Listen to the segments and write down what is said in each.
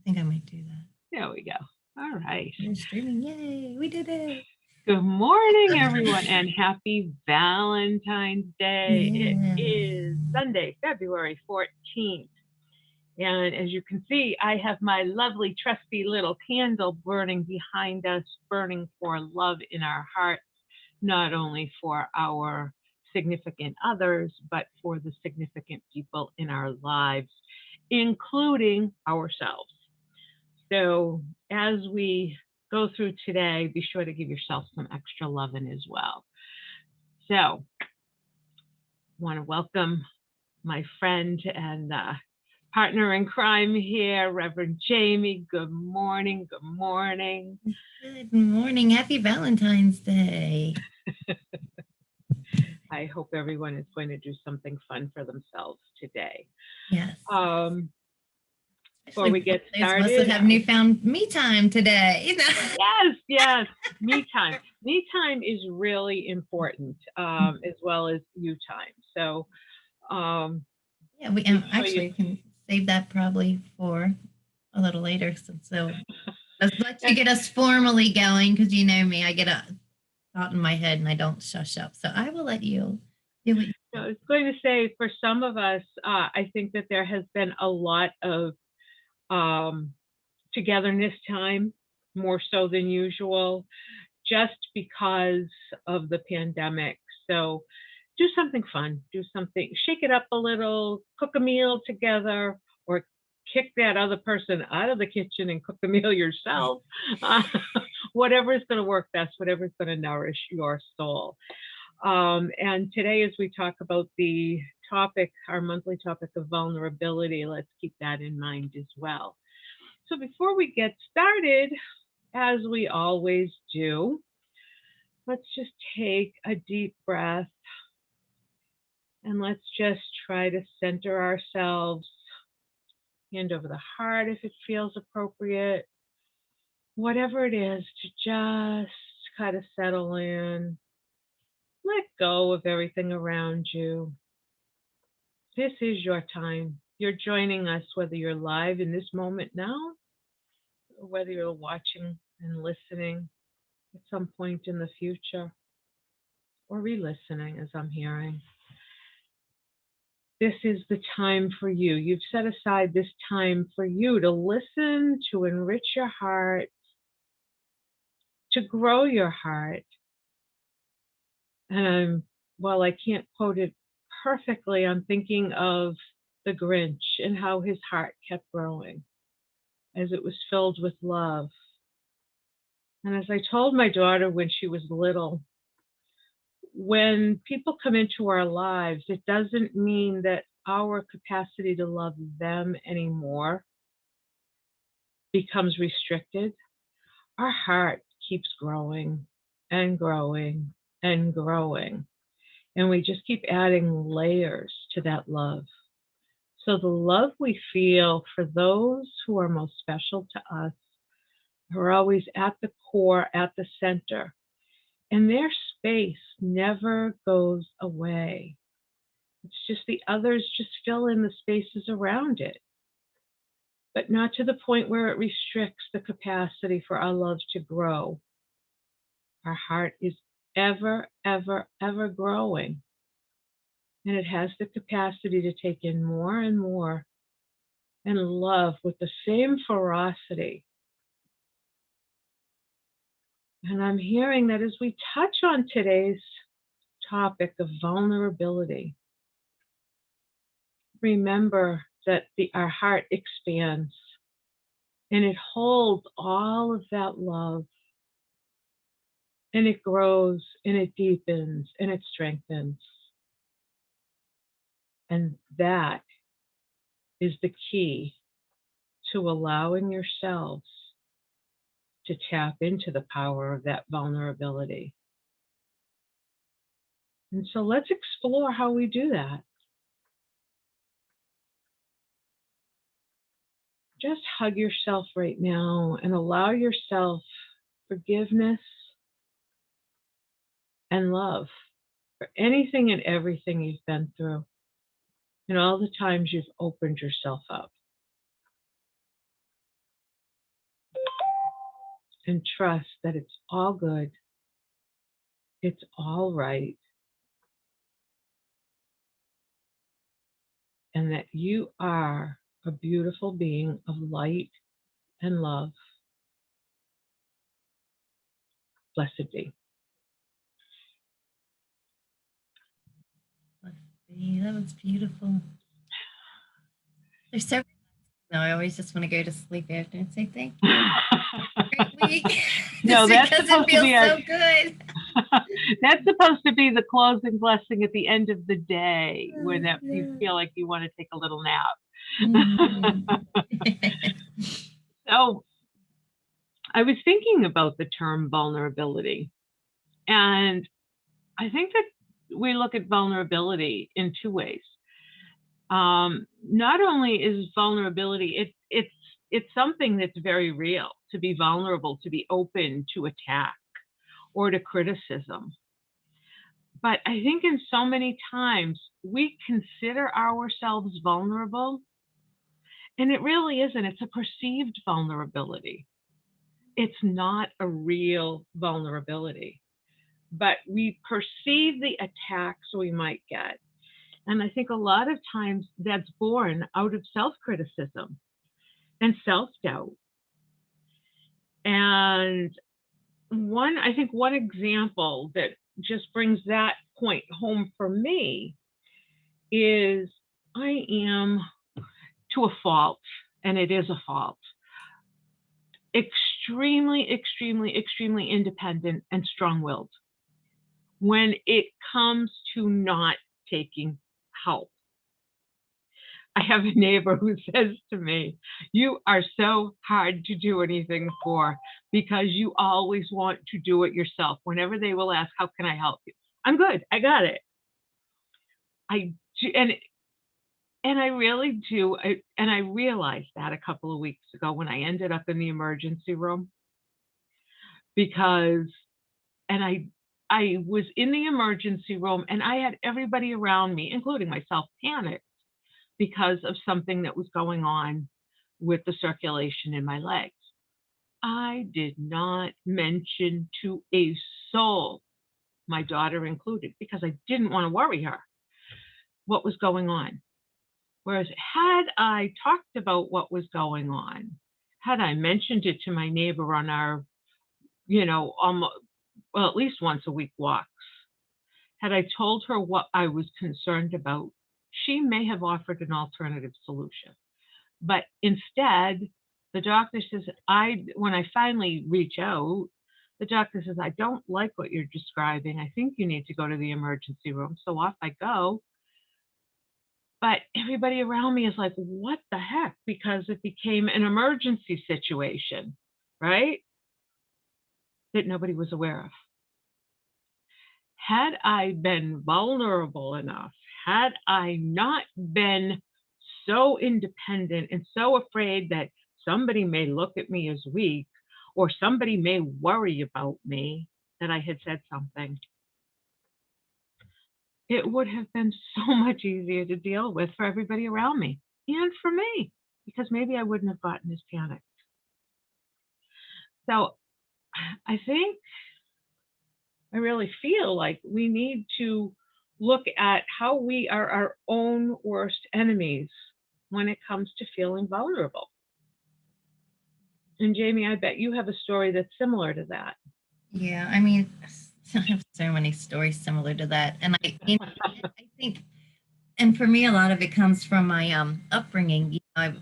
I think I might do that. There we go. All right. You're streaming. Yay, we did it. Good morning, everyone, and happy Valentine's Day. It Yeah. is Sunday, February 14th. And as you can see, I have my lovely, trusty little candle burning behind us, burning for love in our hearts, not only for our significant others, but for the significant people in our lives, including ourselves. So as we go through today, be sure to give yourself some extra loving as well. So, want to welcome my friend and partner in crime here, Reverend Jamie. Good morning. Good morning. Good morning. Happy Valentine's Day. I hope everyone is going to do something fun for themselves today. Yes. Um, Before Especially we for get those of us that started, have newfound me time today. yes, me time. Me time is really important, as well as you time. So, um, Yeah, we make sure you. actually can save that probably for a little later. So let's let you And get us formally going because you know me. I get a thought in my head and I don't shush up. So I will let you do what you I do. was going to say, for some of us, I think that there has been a lot of um, togetherness time, more so than usual, just because of the pandemic. So do something fun, do something, shake it up a little, cook a meal together, or kick that other person out of the kitchen and cook the meal yourself. Uh, whatever is going to work best, whatever is going to nourish your soul. And today, as we talk about the topic, our monthly topic of vulnerability, let's keep that in mind as well. So before we get started, as we always do, let's just take a deep breath and let's just try to center ourselves, hand over the heart if it feels appropriate, whatever it is, to just kind of settle in, let go of everything around you. This is your time. You're joining us, whether you're live in this moment now, or whether you're watching and listening at some point in the future, or re listening as I'm hearing. This is the time for you. You've set aside this time for you to listen, to enrich your heart, to grow your heart. And while I can't quote it perfectly, I'm thinking of the Grinch and how his heart kept growing as it was filled with love. And as I told my daughter when she was little, when people come into our lives, it doesn't mean that our capacity to love them anymore becomes restricted. Our heart keeps growing and growing and growing. And we just keep adding layers to that love. So the love we feel for those who are most special to us, who are always at the core, at the center, and their space never goes away. It's just the others just fill in the spaces around it, but not to the point where it restricts the capacity for our love to grow. Our heart is ever, ever, ever growing, and it has the capacity to take in more and more and love with the same ferocity. And I'm hearing that as we touch on today's topic of vulnerability, remember that our heart expands and it holds all of that love and it grows and it deepens and it strengthens. And that is the key to allowing yourselves to tap into the power of that vulnerability. And so let's explore how we do that. Just hug yourself right now and allow yourself forgiveness and love for anything and everything you've been through and all the times you've opened yourself up. and trust that it's all good. It's all right. And that you are a beautiful being of light and love. Blessed be. That was beautiful. There's so no, I always just want to go to sleep after and say thank you. Great week. No, that's because supposed it to feels be so good. that's supposed to be the closing blessing at the end of the day when you feel like you want to take a little nap. So I was thinking about the term vulnerability, and I think that we look at vulnerability in two ways. Not only is vulnerability, it's something that's very real, to be vulnerable, to be open to attack or to criticism. But I think in so many times we consider ourselves vulnerable, and it really isn't. It's a perceived vulnerability. It's not a real vulnerability, but we perceive the attacks we might get. And I think a lot of times that's born out of self-criticism and self-doubt. And I think one example that just brings that point home for me is I am, to a fault, and it is a fault, extremely, extremely, extremely independent and strong-willed when it comes to not taking help. I have a neighbor who says to me, "You are so hard to do anything for because you always want to do it yourself. Whenever they will ask, how can I help you? I'm good. I got it." I do, and I really do. And I realized that a couple of weeks ago when I ended up in the emergency room because, and I was in the emergency room and I had everybody around me, including myself, panicked because of something that was going on with the circulation in my legs. I did not mention to a soul, my daughter included, because I didn't want to worry her, what was going on. Whereas had I talked about what was going on, had I mentioned it to my neighbor on our, well, at least once a week walks, had I told her what I was concerned about, she may have offered an alternative solution. But instead, the doctor says, when I finally reach out, the doctor says, "I don't like what you're describing. I think you need to go to the emergency room." So off I go. But everybody around me is like, "What the heck?" Because it became an emergency situation, right? That nobody was aware of. Had I been vulnerable enough, had I not been so independent and so afraid that somebody may look at me as weak or somebody may worry about me that I had said something, it would have been so much easier to deal with for everybody around me and for me, because maybe I wouldn't have gotten as panicked. So I think I really feel like we need to look at how we are our own worst enemies when it comes to feeling vulnerable. And Jamie, I bet you have a story that's similar to that. Yeah, I mean, I have so many stories similar to that, and I think, and for me, a lot of it comes from my upbringing. I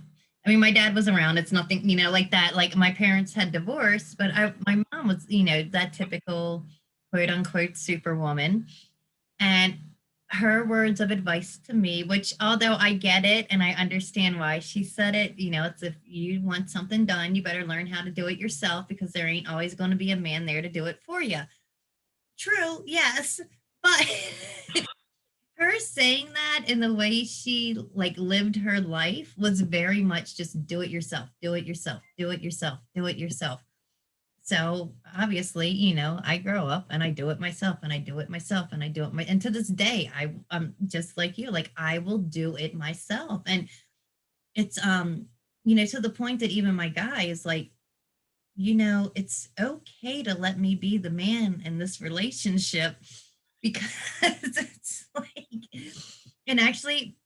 mean, my dad was around. It's nothing, like that. Like my parents had divorced, but my mom was, that typical quote unquote superwoman, and her words of advice to me, which although I get it and I understand why she said it, it's if you want something done, you better learn how to do it yourself because there ain't always going to be a man there to do it for you. True, yes, but her saying that in the way she like lived her life was very much just do it yourself, do it yourself, do it yourself, do it yourself. So obviously, I grow up and I do it myself and I do it myself and I do it and to this day, I'm just like you, like I will do it myself. And it's to the point that even my guy is like, it's okay to let me be the man in this relationship because it's like, and actually,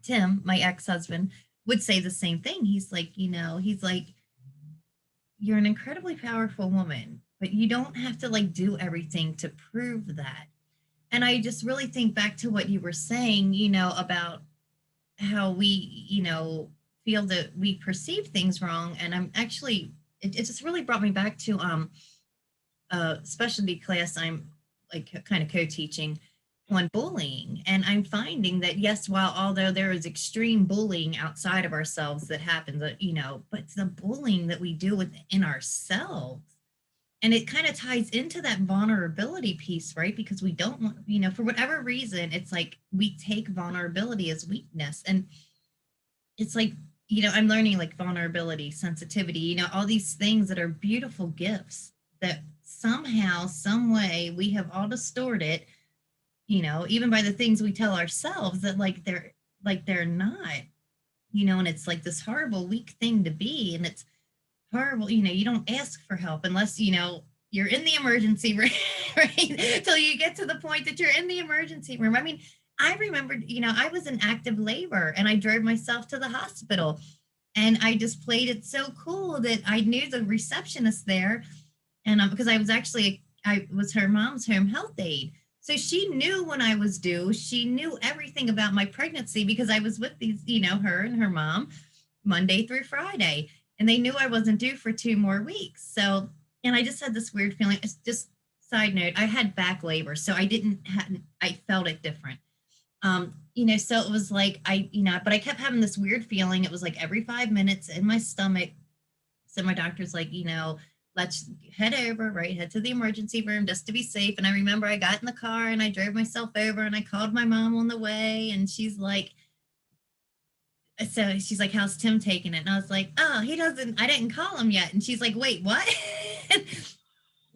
Tim, my ex husband, would say the same thing. He's like, you're an incredibly powerful woman, but you don't have to like do everything to prove that. And I just really think back to what you were saying, about how we, feel that we perceive things wrong. And I'm actually, it just really brought me back to a specialty class I'm like kind of co-teaching on bullying. And I'm finding that, yes, while although there is extreme bullying outside of ourselves that happens, but it's the bullying that we do within ourselves. And it kind of ties into that vulnerability piece, right? Because we don't want, for whatever reason, it's like we take vulnerability as weakness. And it's like, I'm learning like vulnerability, sensitivity, all these things that are beautiful gifts that somehow, some way we have all distorted, even by the things we tell ourselves that like they're not, and it's like this horrible, weak thing to be. And it's horrible, you don't ask for help unless, you're in the emergency room, right? Till you get to the point that you're in the emergency room. I mean, I remembered, I was in active labor and I drove myself to the hospital and I just played it so cool that I knew the receptionist there. And because I was her mom's home health aide. So she knew when I was due. She knew everything about my pregnancy because I was with these, her and her mom Monday through Friday. And they knew I wasn't due for 2 more weeks. So, and I just had this weird feeling. It's just side note, I had back labor. So I felt it different. So it was like, but I kept having this weird feeling. It was like every 5 minutes in my stomach. So my doctor's like, let's head over, right? Head to the emergency room just to be safe. And I remember I got in the car and I drove myself over and I called my mom on the way. And she's like, how's Tim taking it? And I was like, oh, I didn't call him yet. And she's like, wait, what?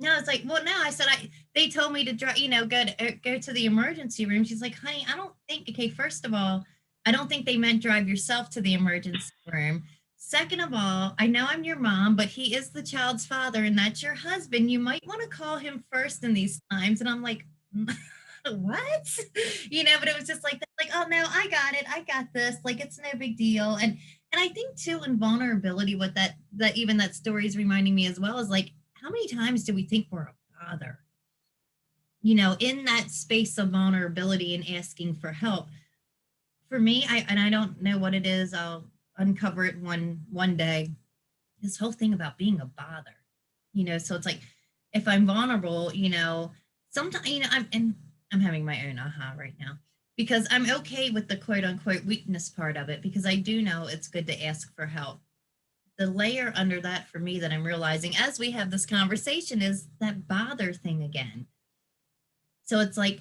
No, it's like, well, no, I said, they told me to drive, go to the emergency room. She's like, honey, I don't think, okay, first of all, I don't think they meant drive yourself to the emergency room. Second of all, I know I'm your mom, but he is the child's father and that's your husband. You might want to call him first in these times. And I'm like, what? But it was just like, oh no, I got it. I got this. Like, it's no big deal. And I think too, in vulnerability, what that even that story is reminding me as well is like, how many times do we think we're a bother? In that space of vulnerability and asking for help. For me, I don't know what it is. I'll uncover it one day. This whole thing about being a bother. So it's like if I'm vulnerable, sometimes, I'm having my own aha right now because I'm okay with the quote unquote weakness part of it because I do know it's good to ask for help. The layer under that for me that I'm realizing as we have this conversation is that bother thing again. So it's like,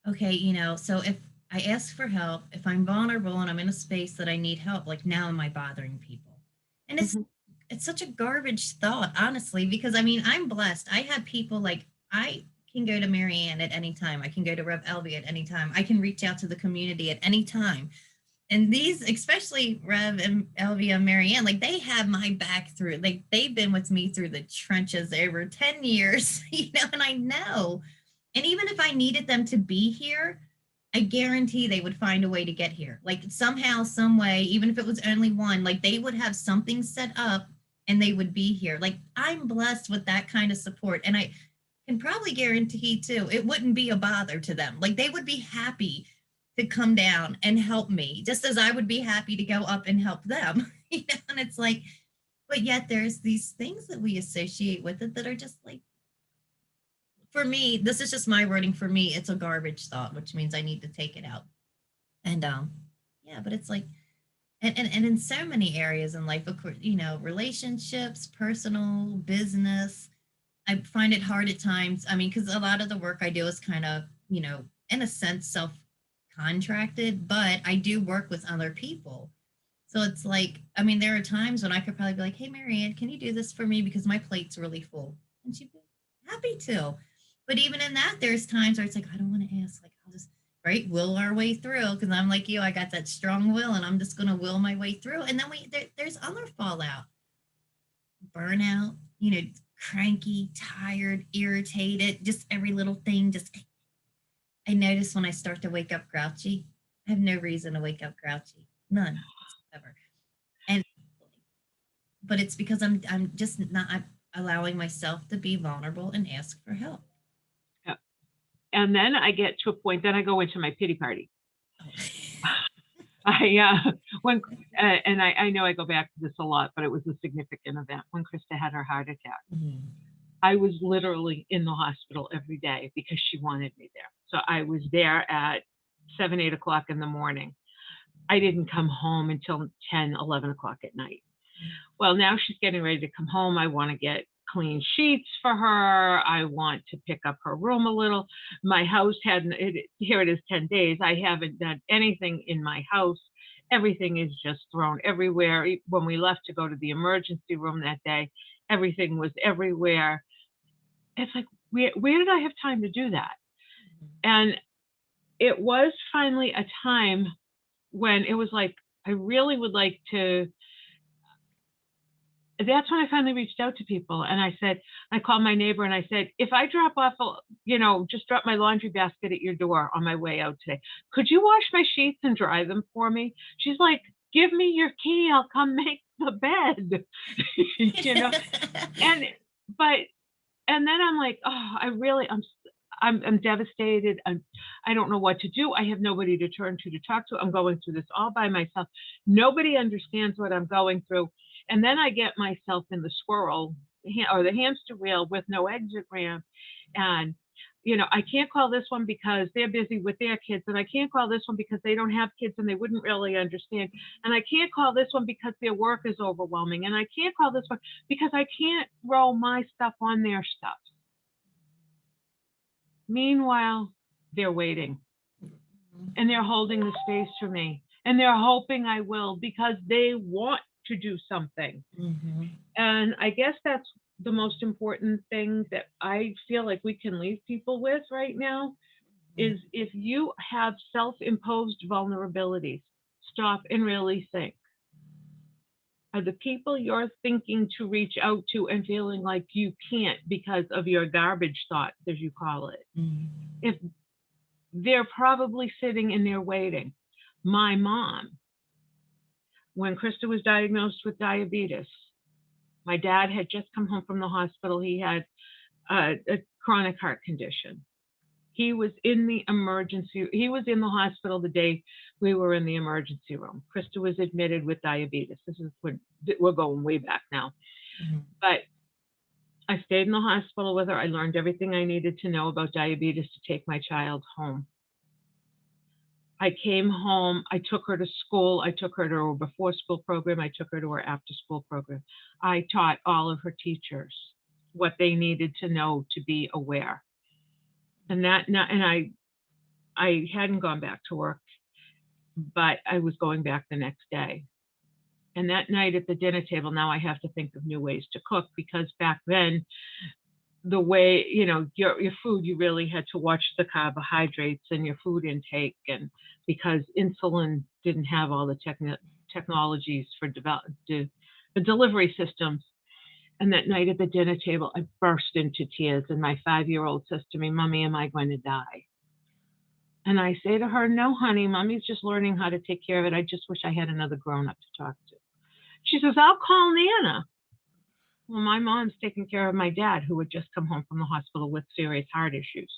okay, so if I ask for help, if I'm vulnerable and I'm in a space that I need help, like now am I bothering people? And Mhm. it's such a garbage thought, honestly, because I mean, I'm blessed. I have people like I can go to Marianne at any time. I can go to Rev Elvie at any time. I can reach out to the community at any time. And these, especially Rev and Elvia and Marianne, like they have my back through, like they've been with me through the trenches over 10 years, and I know. And even if I needed them to be here, I guarantee they would find a way to get here. Like somehow, some way, even if it was only one, like they would have something set up and they would be here. Like I'm blessed with that kind of support. And I can probably guarantee too, it wouldn't be a bother to them. Like they would be happy to come down and help me, just as I would be happy to go up and help them. And it's like, but yet there's these things that we associate with it that are just like, for me, this is just my wording. For me, it's a garbage thought, which means I need to take it out. And yeah, but it's like, and in so many areas in life, of course, relationships, personal, business, I find it hard at times. I mean, because a lot of the work I do is kind of, in a sense, self contracted, but I do work with other people. So it's like, I mean, there are times when I could probably be like, hey, Marianne, can you do this for me? Because my plate's really full. And she'd be happy to. But even in that, there's times where it's like, I don't want to ask. Like, I'll just, right, will our way through. Because I'm like you, I got that strong will and I'm just going to will my way through. And then there's other fallout, burnout, cranky, tired, irritated, just every little thing. Just I notice when I start to wake up grouchy, I have no reason to wake up grouchy, none whatsoever. And but it's because I'm just not I'm allowing myself to be vulnerable and ask for help. Yeah. And then I get to a point, then I go into my pity party. Oh. When and I know I go back to this a lot, but it was a significant event when Krista had her heart attack. Mhm. I was literally in the hospital every day because she wanted me there. So I was there at 7, 8 o'clock in the morning. I didn't come home until 10, 11 o'clock at night. Well, now she's getting ready to come home. I want to get clean sheets for her. I want to pick up her room a little. My house here it is 10 days. I haven't done anything in my house. Everything is just thrown everywhere. When we left to go to the emergency room that day, everything was everywhere. It's like, where did I have time to do that? And it was finally a time when it was like, I really would like to. That's when I finally reached out to people and I called my neighbor and I said, if I drop off, just drop my laundry basket at your door on my way out today, could you wash my sheets and dry them for me? She's like, give me your key. I'll come make the bed, and, and then I'm like, oh, I'm devastated. I don't know what to do. I have nobody to turn to talk to. I'm going through this all by myself. Nobody understands what I'm going through. And then I get myself in the squirrel or the hamster wheel with no exit ramp. And, I can't call this one because they're busy with their kids. And I can't call this one because they don't have kids and they wouldn't really understand. And I can't call this one because their work is overwhelming. And I can't call this one because I can't throw my stuff on their stuff. Meanwhile, they're waiting and they're holding the space for me and they're hoping I will because they want to do something. Mm-hmm. And I guess that's the most important thing that I feel like we can leave people with right now is if you have self-imposed vulnerabilities, stop and really think. Are the people you're thinking to reach out to and feeling like you can't because of your garbage thoughts, as you call it, if they're probably sitting and they're waiting. My mom, when Krista was diagnosed with diabetes, my dad had just come home from the hospital. He had a chronic heart condition. He was in the hospital the day we were in the emergency room. Krista was admitted with diabetes. This is when we're going way back now. Mm-hmm. But I stayed in the hospital with her. I learned everything I needed to know about diabetes to take my child home. I came home, I took her to school, I took her to her before school program, I took her to her after school program. I taught all of her teachers what they needed to know to be aware. And I hadn't gone back to work, but I was going back the next day. And that night at the dinner table, now I have to think of new ways to cook because back then, the way, your food, you really had to watch the carbohydrates and your food intake. And because insulin didn't have all the technologies for the delivery systems. And that night at the dinner table, I burst into tears. And my 5-year-old says to me, Mommy, am I going to die? And I say to her, no, honey, Mommy's just learning how to take care of it. I just wish I had another grown-up to talk to. She says, I'll call Nana. Well, my mom's taking care of my dad, who had just come home from the hospital with serious heart issues.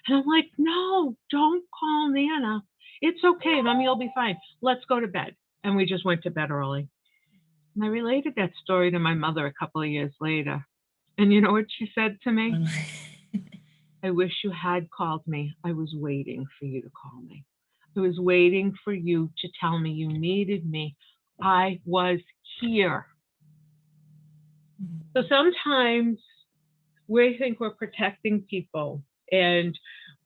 And I'm like, no, don't call Nana. It's okay. Mommy will be fine. Let's go to bed. And we just went to bed early. And I related that story to my mother a couple of years later. And you know what she said to me? I wish you had called me. I was waiting for you to call me. I was waiting for you to tell me you needed me. I was here. So sometimes we think we're protecting people and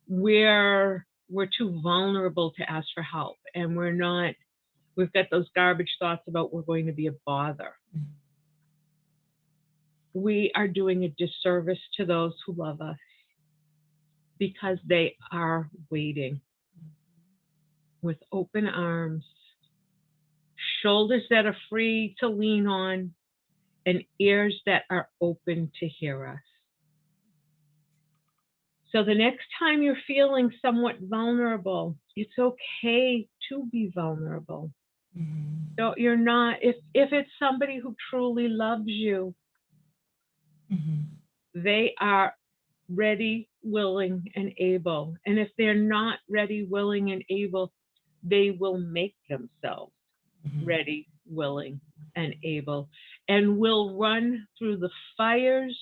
we're too vulnerable to ask for help, and we're not. We've got those garbage thoughts about we're going to be a bother. We are doing a disservice to those who love us because they are waiting with open arms, shoulders that are free to lean on, and ears that are open to hear us. So the next time you're feeling somewhat vulnerable, it's okay to be vulnerable. So you're not, if it's somebody who truly loves you, they are ready, willing, and able. And if they're not ready, willing, and able, they will make themselves ready, willing, and able, and will run through the fires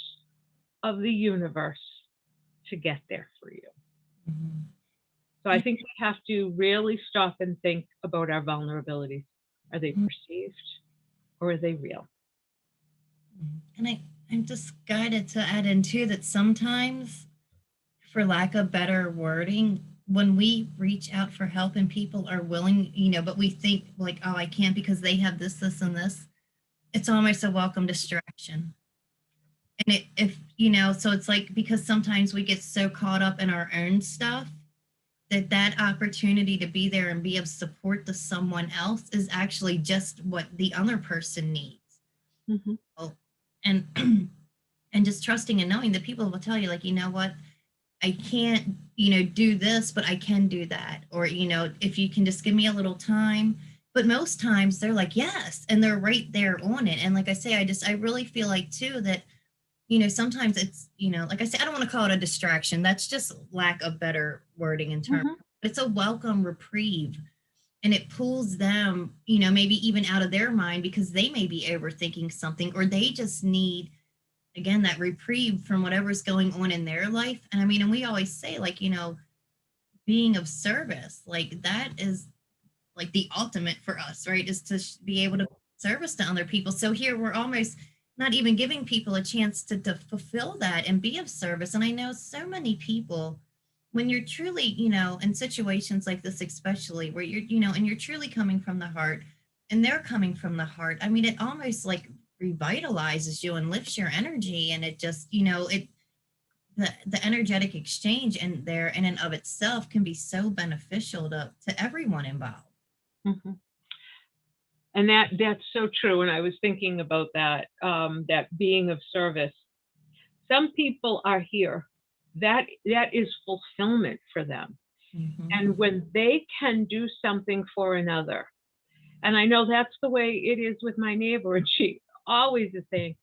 of the universe to get there for you. So I think we have to really stop and think about our vulnerabilities. Are they perceived or are they real? And I'm just guided to add in too that sometimes, for lack of better wording, when we reach out for help and people are willing, but we think like, oh, I can't because they have this, this, and this, it's almost a welcome distraction. And so it's like, because sometimes we get so caught up in our own stuff that opportunity to be there and be of support to someone else is actually just what the other person needs. And and just trusting and knowing that people will tell you, like, you know what, I can't, do this, but I can do that. Or, if you can just give me a little time. But most times they're like, yes, and they're right there on it. And like I say, I really feel like too that, sometimes it's, like I say, I don't want to call it a distraction. That's just lack of better wording in terms. It's a welcome reprieve. And it pulls them, maybe even out of their mind because they may be overthinking something, or they just need, again, that reprieve from whatever's going on in their life. And and we always say, like, being of service, like that is like the ultimate for us, right? Is to be able to service to other people. So here we're almost not even giving people a chance to fulfill that and be of service. And I know so many people, when you're truly, in situations like this, especially where you're, and you're truly coming from the heart and they're coming from the heart. It almost like revitalizes you and lifts your energy. And it just, the energetic exchange in there in and of itself can be so beneficial to everyone involved. And that's so true. And I was thinking about that, that being of service. Some people are here. That is fulfillment for them. And when they can do something for another, and I know that's the way it is with my neighbor, and she always is saying,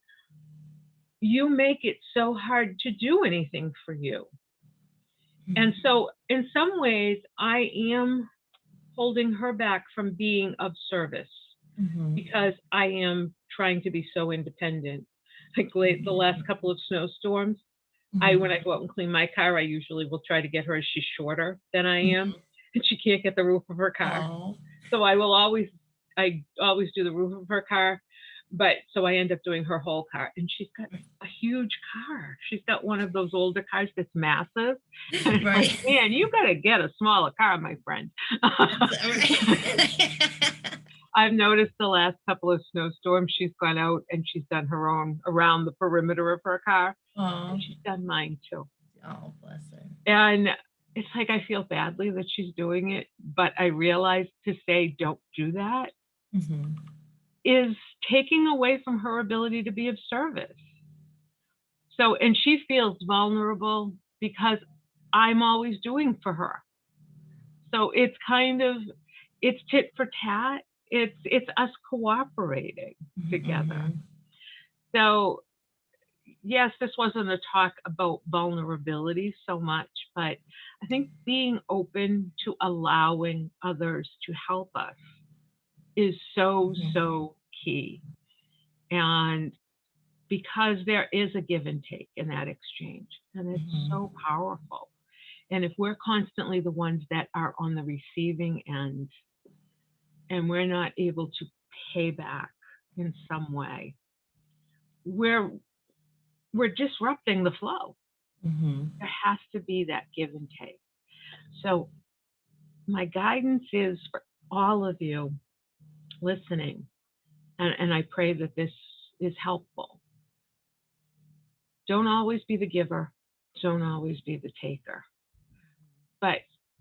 you make it so hard to do anything for you. And so in some ways, I am holding her back from being of service because I am trying to be so independent. Like the last couple of snowstorms, when I go out and clean my car, I usually will try to get her as she's shorter than I am, and she can't get the roof of her car. So I always do the roof of her car, but so I end up doing her whole car. And she's got a huge car. She's got one of those older cars that's massive. And Right. like, man, you got to get a smaller car, my friend. I've noticed the last couple of snowstorms, she's gone out and she's done her own around the perimeter of her car. And she's done mine too. Oh, bless her. And it's like, I feel badly that she's doing it, but I realize to say, don't do that is taking away from her ability to be of service. So, and she feels vulnerable because I'm always doing for her. So it's kind of, it's tit for tat. It's us cooperating together. So yes, this wasn't a talk about vulnerability so much, but I think being open to allowing others to help us is so key. And because there is a give and take in that exchange, and it's so powerful. And if we're constantly the ones that are on the receiving end and we're not able to pay back in some way, we're disrupting the flow. There has to be that give and take. So my guidance is for all of you listening, and I pray that this is helpful. Don't always be the giver. Don't always be the taker. But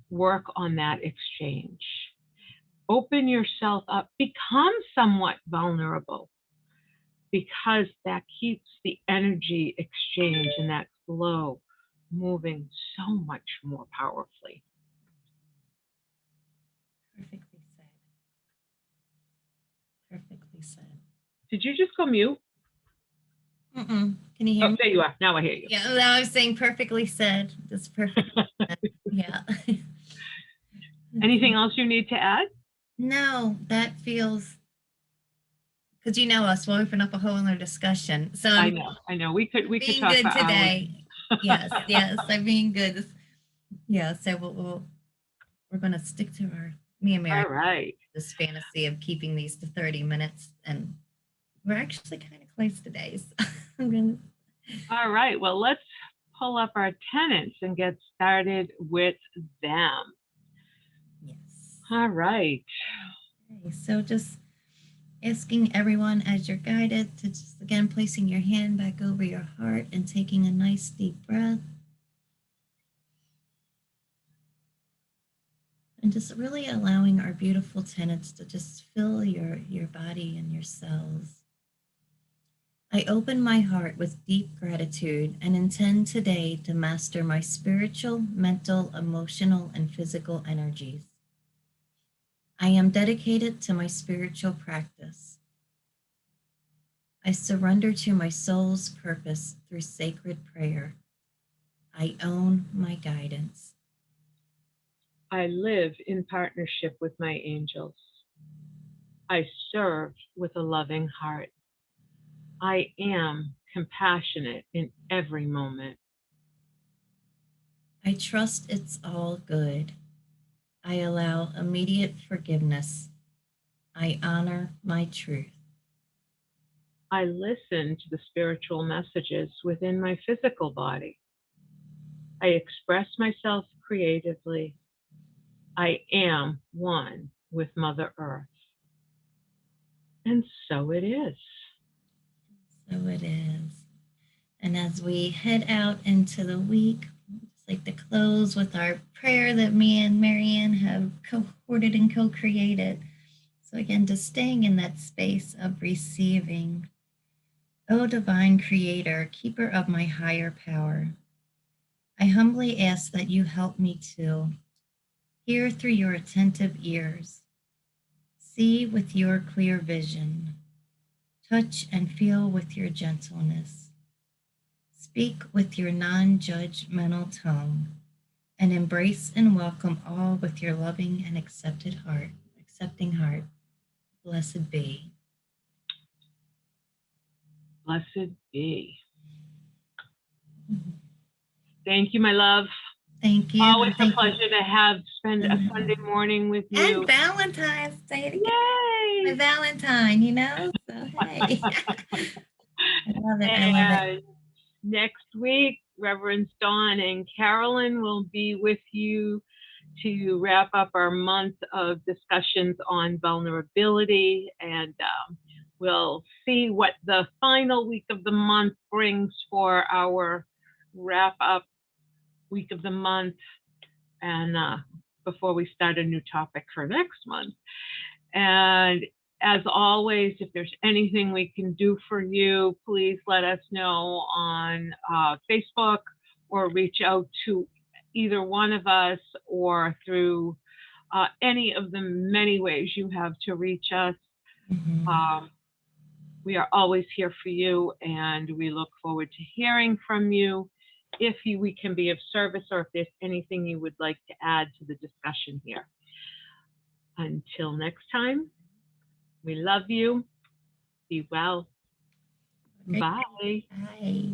work on that exchange. Open yourself up. Become somewhat vulnerable. because that keeps the energy exchange and that flow moving so much more powerfully. Perfectly said. Perfectly said. Did you just go mute? Mm-mm. Can you hear Oh, me? there you are. Now I hear you. Yeah, I was saying perfectly said. Just perfectly said. Yeah. Anything else you need to add? No, that feels, because you know us, we'll open up a whole other discussion. So I I'm know. We could being talk for good hours. today. Yes, yes, I'm being good. Yeah, so we're gonna stick to me and Mary, All right. this fantasy of keeping these to 30 minutes, and we're actually kind of close today. So I'm gonna. All right. Well, let's pull up our tenants and get started with them. Yes. All right. Okay, so just asking everyone as you're guided to just again placing your hand back over your heart and taking a nice deep breath. And just really allowing our beautiful tenants to just fill your body and your cells. I open my heart with deep gratitude and intend today to master my spiritual, mental, emotional, and physical energies. I am dedicated to my spiritual practice. I surrender to my soul's purpose through sacred prayer. I own my guidance. I live in partnership with my angels. I serve with a loving heart. I am compassionate in every moment. I trust it's all good. I allow immediate forgiveness. I honor my truth. I listen to the spiritual messages within my physical body. I express myself creatively. I am one with Mother Earth. And so it is. So it is. And as we head out into the week, I'd just like to close with our prayer that me and Marianne have cohorted and co-created. So again, just staying in that space of receiving. O divine creator, keeper of my higher power, I humbly ask that you help me to hear through your attentive ears, see with your clear vision, touch and feel with your gentleness, speak with your non-judgmental tongue, and embrace and welcome all with your loving and accepting heart. Blessed be. Blessed be. Thank you, my love. Thank you. Always a Thank you. pleasure to spend a Sunday morning with you. And Valentine's Day to get Yay! my Valentine, So hey. I love it. I love it. And next week, Reverend Dawn and Carolyn will be with you to wrap up our month of discussions on vulnerability, and we'll see what the final week of the month brings for our wrap up week of the month, and before we start a new topic for next month. And as always, if there's anything we can do for you, please let us know on Facebook, or reach out to either one of us, or through any of the many ways you have to reach us. Mm-hmm. We are always here for you, and we look forward to hearing from you if we can be of service, or if there's anything you would like to add to the discussion here. Until next time, we love you. Be well. Okay. Bye. Bye.